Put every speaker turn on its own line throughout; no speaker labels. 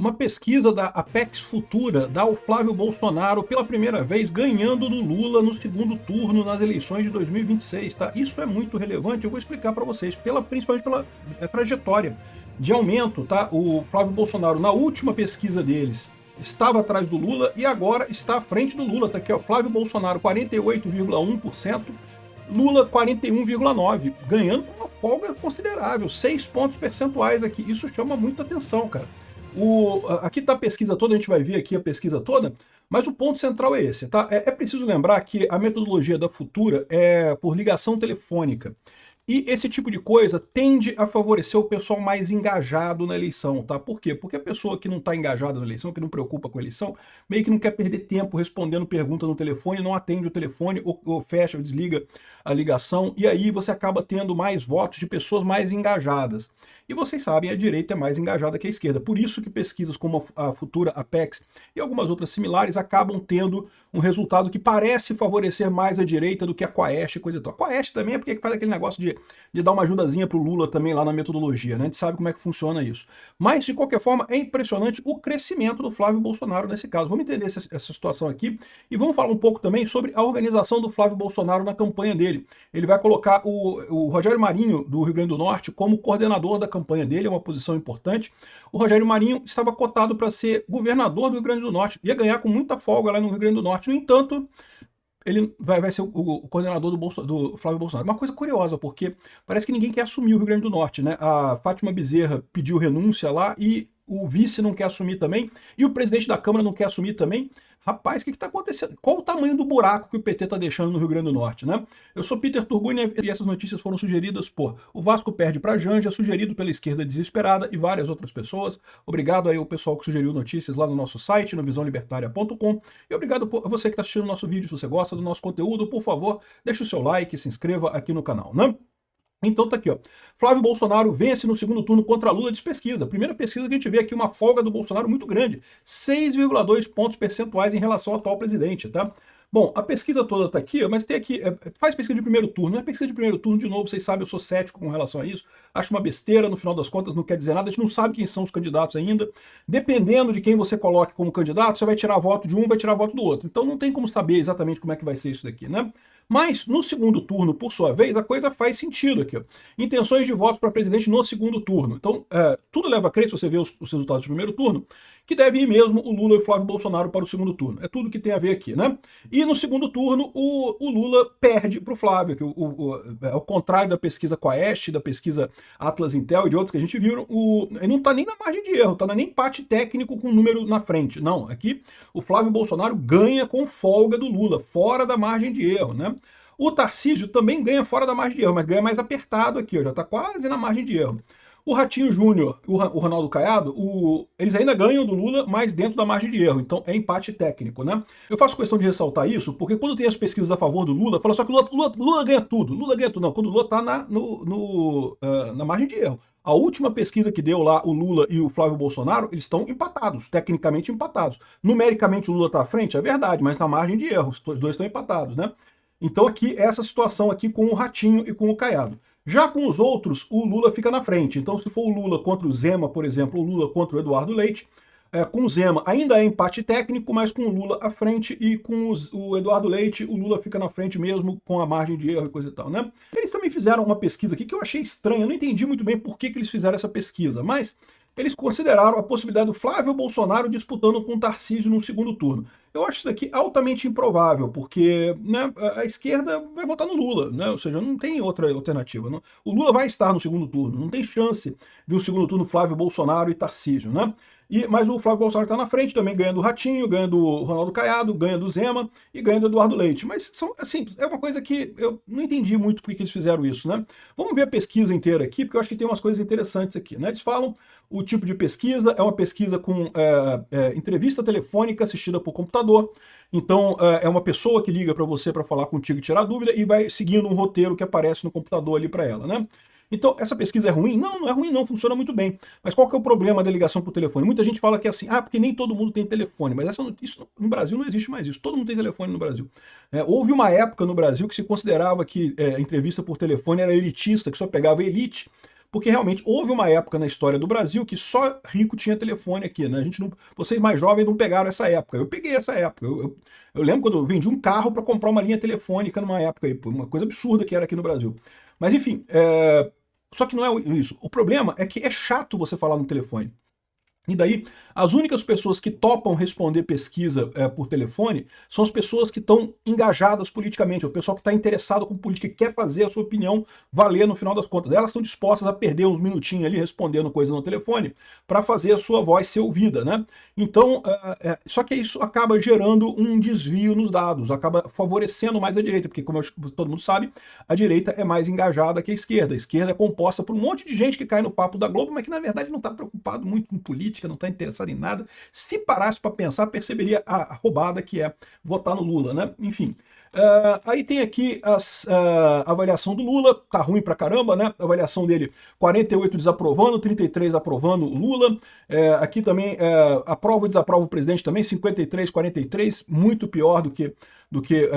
uma pesquisa da Apex Futura dá ao Flávio Bolsonaro pela primeira vez ganhando do Lula no segundo turno nas eleições de 2026, tá? Isso é muito relevante, eu vou explicar para vocês, principalmente pela trajetória de aumento, tá? O Flávio Bolsonaro, na última pesquisa deles, estava atrás do Lula e agora está à frente do Lula, tá aqui, ó, Flávio Bolsonaro 48,1%, Lula 41,9%, ganhando com uma folga considerável, 6 pontos percentuais aqui. Isso chama muita atenção, cara. Aqui está a pesquisa toda, a gente vai ver aqui a pesquisa toda, mas o ponto central é esse, tá? É preciso lembrar que a metodologia da Futura é por ligação telefônica. E esse tipo de coisa tende a favorecer o pessoal mais engajado na eleição, tá? Por quê? Porque a pessoa que não está engajada na eleição, que não preocupa com a eleição, meio que não quer perder tempo respondendo pergunta no telefone, não atende o telefone, ou fecha ou desliga a ligação, e aí você acaba tendo mais votos de pessoas mais engajadas. E vocês sabem, a direita é mais engajada que a esquerda. Por isso que pesquisas como a Futura, a Apex e algumas outras similares acabam tendo um resultado que parece favorecer mais a direita do que a Quaest e coisa e tal. A Quaest também é porque faz aquele negócio de dar uma ajudazinha pro Lula também lá na metodologia, né? A gente sabe como é que funciona isso. Mas, de qualquer forma, é impressionante o crescimento do Flávio Bolsonaro nesse caso. Vamos entender essa situação aqui e vamos falar um pouco também sobre a organização do Flávio Bolsonaro na campanha dele. Ele vai colocar o Rogério Marinho, do Rio Grande do Norte, como coordenador da campanha dele, é uma posição importante. O Rogério Marinho estava cotado para ser governador do Rio Grande do Norte, ia ganhar com muita folga lá no Rio Grande do Norte. No entanto, ele vai ser o coordenador do Flávio Bolsonaro. Uma coisa curiosa, porque parece que ninguém quer assumir o Rio Grande do Norte, né? A Fátima Bezerra pediu renúncia lá e o vice não quer assumir também, e o presidente da Câmara não quer assumir também. Rapaz, o que está acontecendo? Qual o tamanho do buraco que o PT está deixando no Rio Grande do Norte, né? Eu sou Peter Turguni e essas notícias foram sugeridas por O Vasco Perde para Janja, sugerido pela Esquerda Desesperada e várias outras pessoas. Obrigado aí ao pessoal que sugeriu notícias lá no nosso site, no visãolibertaria.com. E obrigado a você que está assistindo o nosso vídeo. Se você gosta do nosso conteúdo, por favor, deixe o seu like e se inscreva aqui no canal, né? Então tá aqui, ó. Flávio Bolsonaro vence no segundo turno contra Lula de pesquisa. A primeira pesquisa que a gente vê aqui uma folga do Bolsonaro muito grande, 6,2 pontos percentuais em relação ao atual presidente, tá? Bom, a pesquisa toda tá aqui, mas tem aqui, faz pesquisa de primeiro turno. Não é pesquisa de primeiro turno, de novo, vocês sabem, eu sou cético com relação a isso. Acho uma besteira, no final das contas, não quer dizer nada. A gente não sabe quem são os candidatos ainda. Dependendo de quem você coloque como candidato, você vai tirar voto de um, vai tirar voto do outro. Então não tem como saber exatamente como é que vai ser isso daqui, né? Mas no segundo turno, por sua vez, a coisa faz sentido aqui, ó. Intenções de voto para presidente no segundo turno. Então, tudo leva a crer, se você vê os resultados do primeiro turno, que deve ir mesmo o Lula e o Flávio Bolsonaro para o segundo turno. É tudo que tem a ver aqui, né? E no segundo turno, o Lula perde para o Flávio, que ao contrário da pesquisa Quaest, da pesquisa Atlas Intel e de outros que a gente viu, ele não está nem na margem de erro, está nem empate técnico com o número na frente. Não, aqui o Flávio Bolsonaro ganha com folga do Lula, fora da margem de erro, né? O Tarcísio também ganha fora da margem de erro, mas ganha mais apertado aqui, ó, já está quase na margem de erro. O Ratinho Júnior, o Ronaldo Caiado, eles ainda ganham do Lula, mas dentro da margem de erro. Então é empate técnico, né? Eu faço questão de ressaltar isso, porque quando tem as pesquisas a favor do Lula, fala só que Lula ganha tudo. Lula ganha tudo. Não, quando o Lula está na margem de erro. A última pesquisa que deu lá o Lula e o Flávio Bolsonaro, eles estão empatados, tecnicamente empatados. Numericamente o Lula está à frente, é verdade, mas na margem de erro, os dois estão empatados, né? Então aqui, essa situação aqui com o Ratinho e com o Caiado. Já com os outros, o Lula fica na frente. Então se for o Lula contra o Zema, por exemplo, o Lula contra o Eduardo Leite, com o Zema ainda é empate técnico, mas com o Lula à frente e com o Eduardo Leite, o Lula fica na frente mesmo com a margem de erro e coisa e tal, né? Eles também fizeram uma pesquisa aqui que eu achei estranha, eu não entendi muito bem por que eles fizeram essa pesquisa, mas eles consideraram a possibilidade do Flávio Bolsonaro disputando com o Tarcísio no segundo turno. Eu acho isso daqui altamente improvável, porque, né, a esquerda vai votar no Lula, né? Ou seja, não tem outra alternativa. Não. O Lula vai estar no segundo turno, não tem chance de um segundo turno Flávio Bolsonaro e Tarcísio, né? Mas o Flávio Bolsonaro está na frente também, ganha do Ratinho, ganha do Ronaldo Caiado, ganha do Zema e ganha do Eduardo Leite. Mas, assim, é uma coisa que eu não entendi muito por que eles fizeram isso, né? Vamos ver a pesquisa inteira aqui, porque eu acho que tem umas coisas interessantes aqui, né? Eles falam o tipo de pesquisa, é uma pesquisa com entrevista telefônica assistida por computador. Então, é uma pessoa que liga para você para falar contigo e tirar dúvida e vai seguindo um roteiro que aparece no computador ali para ela, né? Então, essa pesquisa é ruim? Não, não é ruim não, funciona muito bem. Mas qual que é o problema da ligação por telefone? Muita gente fala que é assim, porque nem todo mundo tem telefone, mas isso no Brasil não existe mais isso, todo mundo tem telefone no Brasil. Houve uma época no Brasil que se considerava que entrevista por telefone era elitista, que só pegava elite, porque realmente houve uma época na história do Brasil que só rico tinha telefone aqui, né? A gente não, vocês mais jovens não pegaram essa época. Eu peguei essa época. Eu lembro quando eu vendi um carro para comprar uma linha telefônica numa época aí, uma coisa absurda que era aqui no Brasil. Mas enfim, só que não é isso. O problema é que é chato você falar no telefone. E daí, as únicas pessoas que topam responder pesquisa por telefone são as pessoas que estão engajadas politicamente, o pessoal que está interessado com política, que quer fazer a sua opinião valer no final das contas. Elas estão dispostas a perder uns minutinhos ali respondendo coisas no telefone para fazer a sua voz ser ouvida, né? Então, só que isso acaba gerando um desvio nos dados, acaba favorecendo mais a direita, porque como todo mundo sabe, a direita é mais engajada que a esquerda. A esquerda é composta por um monte de gente que cai no papo da Globo, mas que na verdade não está preocupado muito com política, não está interessado em nada. Se parasse para pensar, perceberia a roubada que é votar no Lula, né? Enfim. Aí tem aqui a avaliação do Lula, tá ruim pra caramba, né? A avaliação dele, 48 desaprovando, 33 aprovando o Lula. Aqui também, aprova e desaprova o presidente também, 53, 43, muito pior do que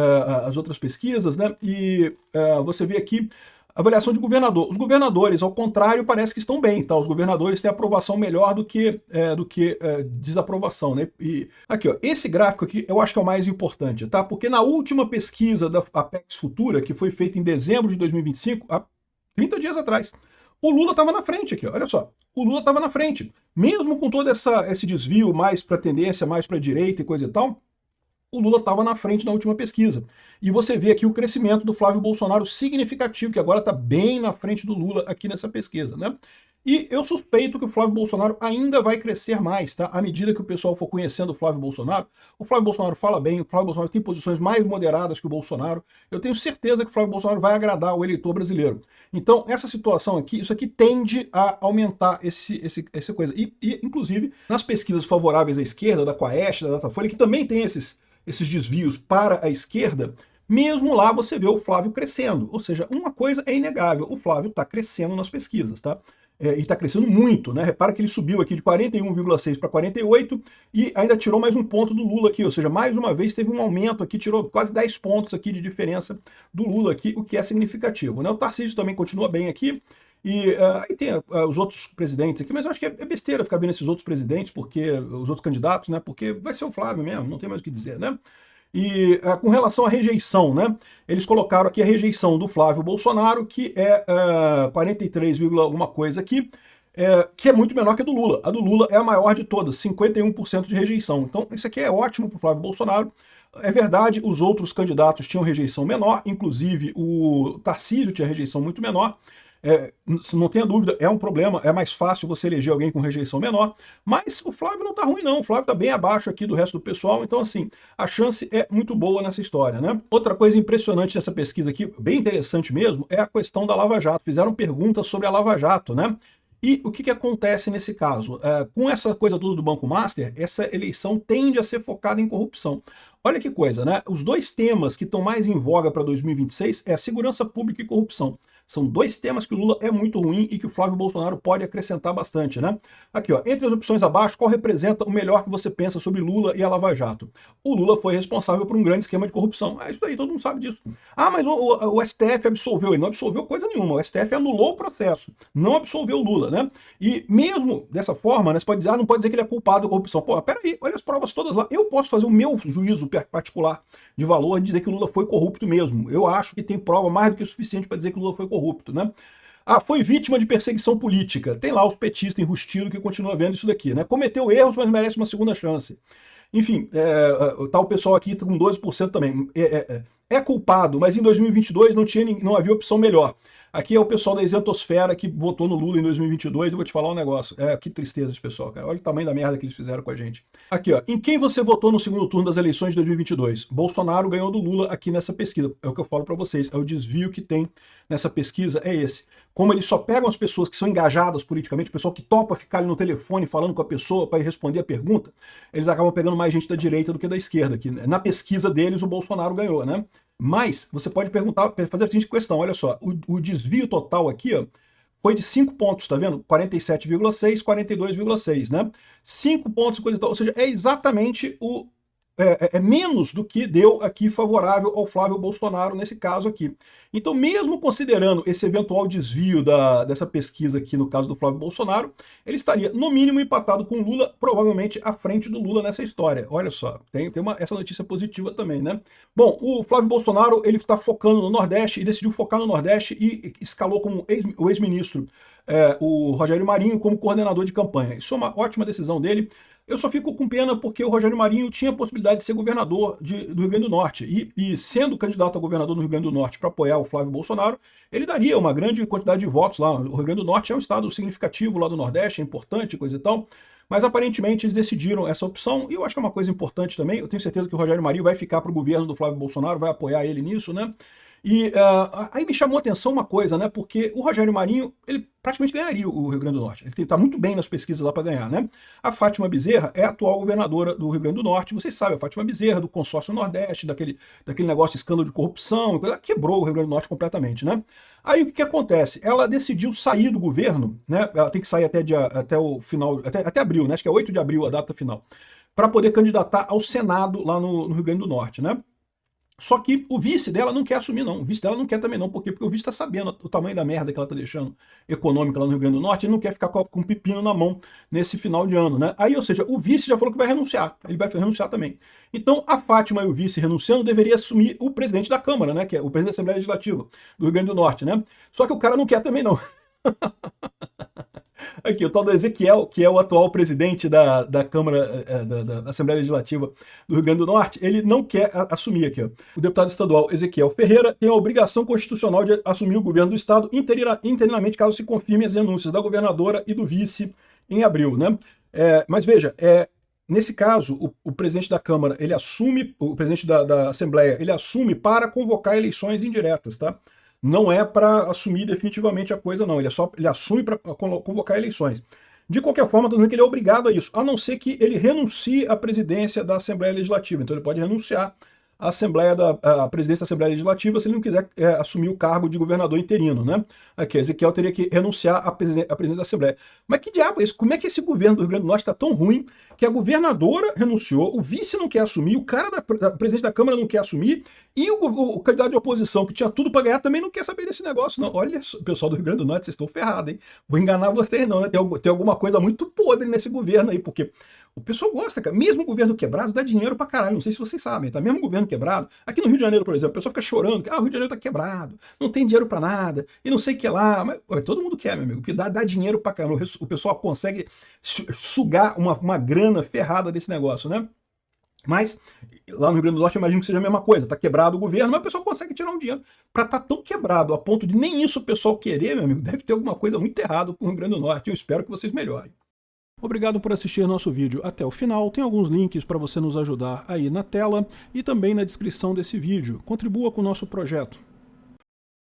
as outras pesquisas, né? E você vê aqui avaliação de governador. Os governadores, ao contrário, parece que estão bem, tá? Os governadores têm aprovação melhor do que desaprovação, né? E aqui, ó, esse gráfico aqui eu acho que é o mais importante, tá? Porque na última pesquisa da Apex Futura, que foi feita em dezembro de 2025, há 30 dias atrás, o Lula estava na frente aqui, ó, olha só. O Lula estava na frente. Mesmo com todo esse desvio mais para tendência, mais para direita e coisa e tal, o Lula estava na frente na última pesquisa. E você vê aqui o crescimento do Flávio Bolsonaro significativo, que agora está bem na frente do Lula aqui nessa pesquisa, né? E eu suspeito que o Flávio Bolsonaro ainda vai crescer mais, tá? À medida que o pessoal for conhecendo o Flávio Bolsonaro fala bem, o Flávio Bolsonaro tem posições mais moderadas que o Bolsonaro. Eu tenho certeza que o Flávio Bolsonaro vai agradar o eleitor brasileiro. Então, essa situação aqui, isso aqui tende a aumentar essa coisa. E, inclusive, nas pesquisas favoráveis à esquerda, da Quaest, da Datafolha, que também tem esses desvios para a esquerda, mesmo lá você vê o Flávio crescendo. Ou seja, uma coisa é inegável, o Flávio está crescendo nas pesquisas, tá? E está crescendo muito, né? Repara que ele subiu aqui de 41,6 para 48 e ainda tirou mais um ponto do Lula aqui, ou seja, mais uma vez teve um aumento aqui, tirou quase 10 pontos aqui de diferença do Lula aqui, o que é significativo, né? O Tarcísio também continua bem aqui, e aí tem os outros presidentes aqui, mas eu acho que é besteira ficar vendo esses outros presidentes, porque os outros candidatos, né? Porque vai ser o Flávio mesmo, não tem mais o que dizer, né? E com relação à rejeição, né? Eles colocaram aqui a rejeição do Flávio Bolsonaro, que é 43, alguma coisa aqui, que é muito menor que a do Lula. A do Lula é a maior de todas, 51% de rejeição. Então isso aqui é ótimo para o Flávio Bolsonaro. É verdade, os outros candidatos tinham rejeição menor, inclusive o Tarcísio tinha rejeição muito menor. Não tenha dúvida, é um problema, é mais fácil você eleger alguém com rejeição menor, mas o Flávio não tá ruim não, o Flávio tá bem abaixo aqui do resto do pessoal, então assim, a chance é muito boa nessa história, né? Outra coisa impressionante nessa pesquisa aqui, bem interessante mesmo, é a questão da Lava Jato. Fizeram perguntas sobre a Lava Jato, né? E o que acontece nesse caso? Com essa coisa toda do Banco Master, essa eleição tende a ser focada em corrupção. Olha que coisa, né? Os dois temas que estão mais em voga para 2026 é a segurança pública e corrupção. São dois temas que o Lula é muito ruim e que o Flávio Bolsonaro pode acrescentar bastante, né? Aqui, ó, entre as opções abaixo, qual representa o melhor que você pensa sobre Lula e a Lava Jato? O Lula foi responsável por um grande esquema de corrupção. É isso aí, todo mundo sabe disso. Ah, mas o STF absolveu. Ele não absolveu coisa nenhuma. O STF anulou o processo, não absolveu o Lula, né? E mesmo dessa forma, né, você pode dizer, não pode dizer que ele é culpado da corrupção. Pô, peraí, olha as provas todas lá. Eu posso fazer o meu juízo particular de valor e dizer que o Lula foi corrupto mesmo. Eu acho que tem prova mais do que o suficiente para dizer que o Lula foi corrupto, né? Ah, foi vítima de perseguição política. Tem lá os petistas enrustidos que continuam vendo isso daqui, né? Cometeu erros, mas merece uma segunda chance. Enfim, tá o pessoal aqui com 12% também. É culpado, mas em 2022 não havia opção melhor. Aqui é o pessoal da isentosfera que votou no Lula em 2022, eu vou te falar um negócio. Que tristeza esse pessoal, cara. Olha o tamanho da merda que eles fizeram com a gente. Aqui, ó. Em quem você votou no segundo turno das eleições de 2022? Bolsonaro ganhou do Lula aqui nessa pesquisa. É o que eu falo pra vocês. É o desvio que tem nessa pesquisa, é esse. Como eles só pegam as pessoas que são engajadas politicamente, o pessoal que topa ficar ali no telefone falando com a pessoa para responder a pergunta, eles acabam pegando mais gente da direita do que da esquerda. Aqui, na pesquisa deles, o Bolsonaro ganhou, né? Mas você pode perguntar, fazer a seguinte questão, olha só, o desvio total aqui, ó, foi de 5 pontos, tá vendo? 47,6, 42,6, né? 5 pontos, coisa e tal, ou seja, é exatamente menos do que deu aqui favorável ao Flávio Bolsonaro nesse caso aqui. Então, mesmo considerando esse eventual desvio dessa pesquisa aqui no caso do Flávio Bolsonaro, ele estaria, no mínimo, empatado com o Lula, provavelmente à frente do Lula nessa história. Olha só, tem essa notícia positiva também, né? Bom, o Flávio Bolsonaro, ele está focando no Nordeste e decidiu focar no Nordeste e escalou como o ex-ministro o Rogério Marinho como coordenador de campanha. Isso é uma ótima decisão dele. Eu só fico com pena porque o Rogério Marinho tinha a possibilidade de ser governador do Rio Grande do Norte. E sendo candidato a governador no Rio Grande do Norte para apoiar o Flávio Bolsonaro, ele daria uma grande quantidade de votos lá. O Rio Grande do Norte é um estado significativo lá do Nordeste, é importante, coisa e tal. Mas aparentemente eles decidiram essa opção, e eu acho que é uma coisa importante também. Eu tenho certeza que o Rogério Marinho vai ficar para o governo do Flávio Bolsonaro, vai apoiar ele nisso, né? E aí me chamou a atenção uma coisa, né? Porque o Rogério Marinho, ele praticamente ganharia o Rio Grande do Norte. Ele está muito bem nas pesquisas lá para ganhar, né? A Fátima Bezerra é a atual governadora do Rio Grande do Norte. Vocês sabem, a Fátima Bezerra, do consórcio Nordeste, daquele negócio de escândalo de corrupção, ela quebrou o Rio Grande do Norte completamente, né? Aí o que acontece? Ela decidiu sair do governo, né? Ela tem que sair até o final, até abril, né? Acho que é 8 de abril a data final, para poder candidatar ao Senado lá no Rio Grande do Norte, né? Só que o vice dela não quer assumir, não. O vice dela não quer também, não. Por quê? Porque o vice está sabendo o tamanho da merda que ela está deixando econômica lá no Rio Grande do Norte e não quer ficar com um pepino na mão nesse final de ano, né? Aí, ou seja, o vice já falou que vai renunciar. Ele vai renunciar também. Então, a Fátima e o vice renunciando deveria assumir o presidente da Câmara, né? Que é o presidente da Assembleia Legislativa do Rio Grande do Norte, né? Só que o cara não quer também, não. Aqui, o tal do Ezequiel, que é o atual presidente da Câmara, da Assembleia Legislativa do Rio Grande do Norte, ele não quer assumir aqui. Ó. O deputado estadual Ezequiel Ferreira tem a obrigação constitucional de assumir o governo do Estado interinamente, caso se confirmem as renúncias da governadora e do vice em abril, né? Mas veja, nesse caso, o presidente da Câmara, ele assume, o presidente da Assembleia, ele assume para convocar eleições indiretas, tá? Não é para assumir definitivamente a coisa, não. Ele assume para convocar eleições. De qualquer forma, estou dizendo que ele é obrigado a isso, a não ser que ele renuncie à presidência da Assembleia Legislativa. Então ele pode renunciar à presidência da Assembleia Legislativa se ele não quiser assumir o cargo de governador interino, né? Aqui, Ezequiel teria que renunciar à presidência da Assembleia. Mas que diabo é isso? Como é que esse governo do Rio Grande do Norte está tão ruim que a governadora renunciou, o vice não quer assumir, o cara da presidente da Câmara não quer assumir, e o candidato de oposição, que tinha tudo para ganhar, também não quer saber desse negócio, não. Olha, pessoal do Rio Grande do Norte, vocês estão ferrados, hein? Vou enganar vocês não, né? Tem alguma coisa muito podre nesse governo aí, porque o pessoal gosta, cara. Mesmo o governo quebrado dá dinheiro pra caralho. Não sei se vocês sabem, tá? Mesmo o governo quebrado. Aqui no Rio de Janeiro, por exemplo, o pessoal fica chorando que o Rio de Janeiro tá quebrado, não tem dinheiro pra nada, e não sei o que lá. Mas todo mundo quer, meu amigo, porque dá dinheiro pra caramba. O pessoal consegue sugar uma grana ferrada desse negócio, né? Mas lá no Rio Grande do Norte eu imagino que seja a mesma coisa. Tá quebrado o governo, mas o pessoal consegue tirar um dinheiro. Pra estar tão quebrado a ponto de nem isso o pessoal querer, meu amigo, deve ter alguma coisa muito errada com o Rio Grande do Norte. Eu espero que vocês melhorem. Obrigado por assistir nosso vídeo até o final. Tem alguns links para você nos ajudar aí na tela e também na descrição desse vídeo. Contribua com o nosso projeto.